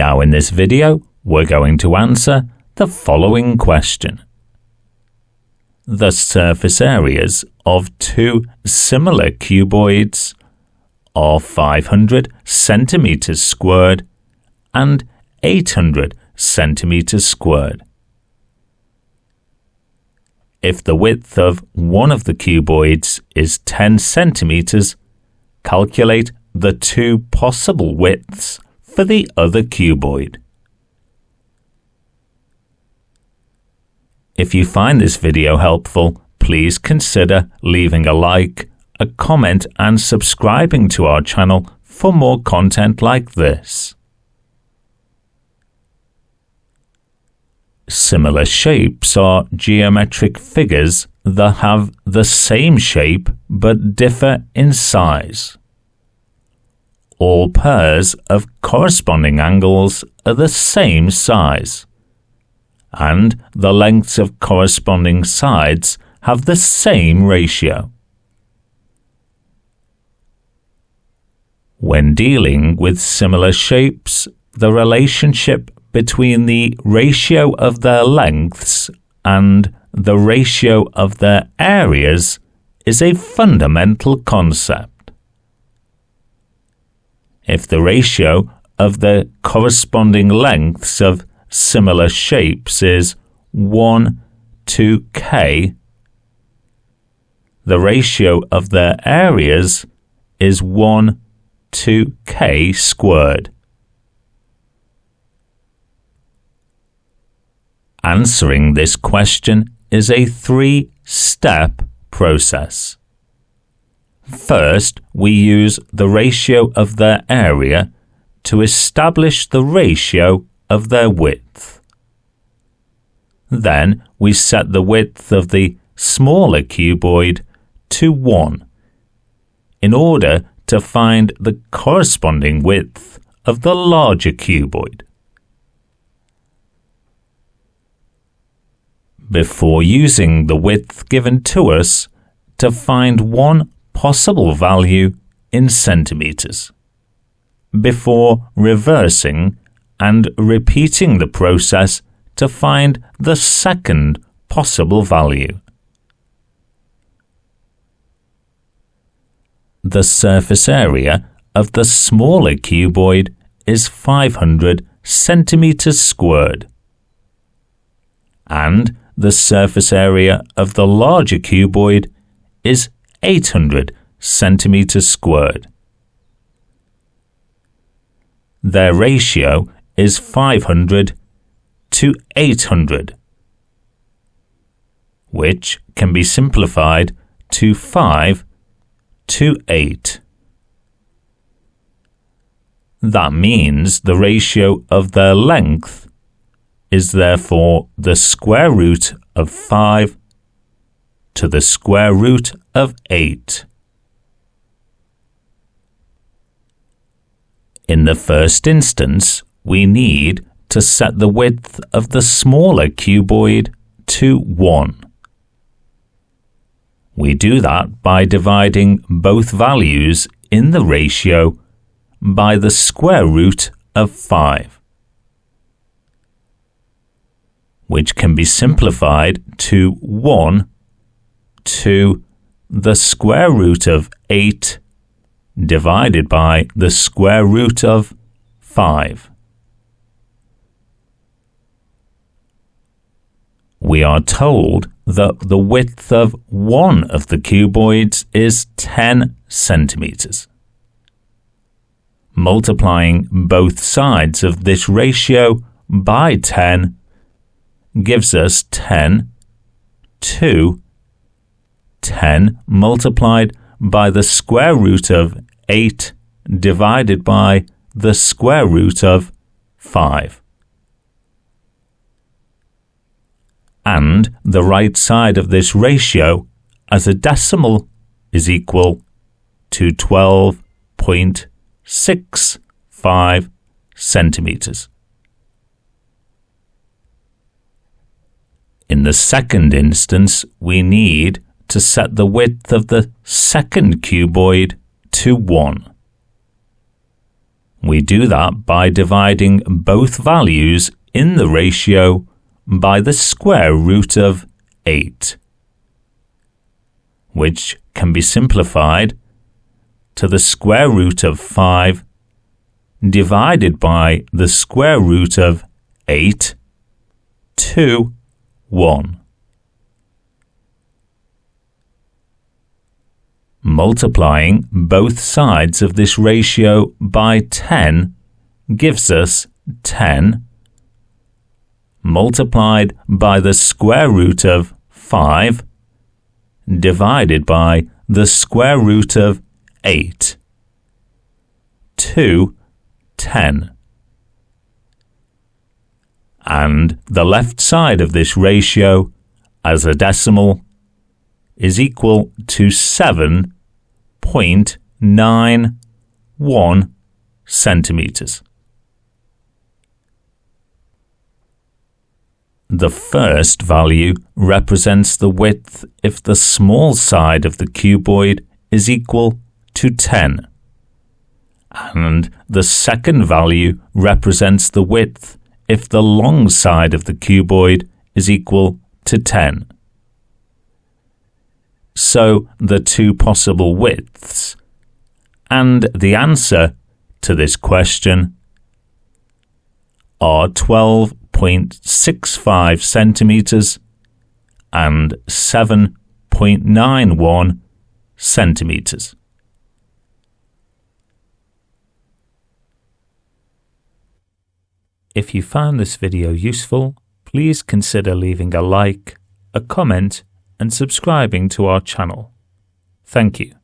Now in this video, we're going to answer the following question. The surface areas of two similar cuboids are 500 centimeters squared and 800 centimeters squared. If the width of one of the cuboids is 10 centimeters, calculate the two possible widths for the other cuboid. If you find this video helpful, please consider leaving a like, a comment and subscribing to our channel for more content like this. Similar shapes are geometric figures that have the same shape but differ in size. All pairs of corresponding angles are the same size, and the lengths of corresponding sides have the same ratio. When dealing with similar shapes, the relationship between the ratio of their lengths and the ratio of their areas is a fundamental concept. If the ratio of the corresponding lengths of similar shapes is 1 to k, the ratio of their areas is 1 to k squared. Answering this question is a three-step process. First, we use the ratio of their area to establish the ratio of their width. Then we set the width of the smaller cuboid to 1 in order to find the corresponding width of the larger cuboid. Before using the width given to us to find one possible value in centimeters, before reversing and repeating the process to find the second possible value. The surface area of the smaller cuboid is 500 centimeters squared, and the surface area of the larger cuboid is 800 centimeters squared. Their ratio is 500 to 800, which can be simplified to 5 to 8. That means the ratio of their length is therefore the square root of 5 to the square root of 8. In the first instance, we need to set the width of the smaller cuboid to 1. We do that by dividing both values in the ratio by the square root of 5, which can be simplified to 1 to the square root of 8 divided by the square root of 5. We are told that the width of one of the cuboids is 10 centimeters. Multiplying both sides of this ratio by 10 gives us 10 to 10 multiplied by the square root of 8 divided by the square root of 5. And the right side of this ratio as a decimal is equal to 12.65 centimeters. In the second instance, we need to set the width of the second cuboid to 1. We do that by dividing both values in the ratio by the square root of 8, which can be simplified to the square root of 5 divided by the square root of 8 to 1. Multiplying both sides of this ratio by 10 gives us 10 multiplied by the square root of 5 divided by the square root of 8 to 10. And the left side of this ratio as a decimal is equal to 7.91 centimeters. The first value represents the width if the small side of the cuboid is equal to 10, and the second value represents the width if the long side of the cuboid is equal to 10. So the two possible widths and the answer to this question are 12.65 centimeters and 7.91 centimeters. If you found this video useful, please consider leaving a like, a comment, and subscribing to our channel. Thank you.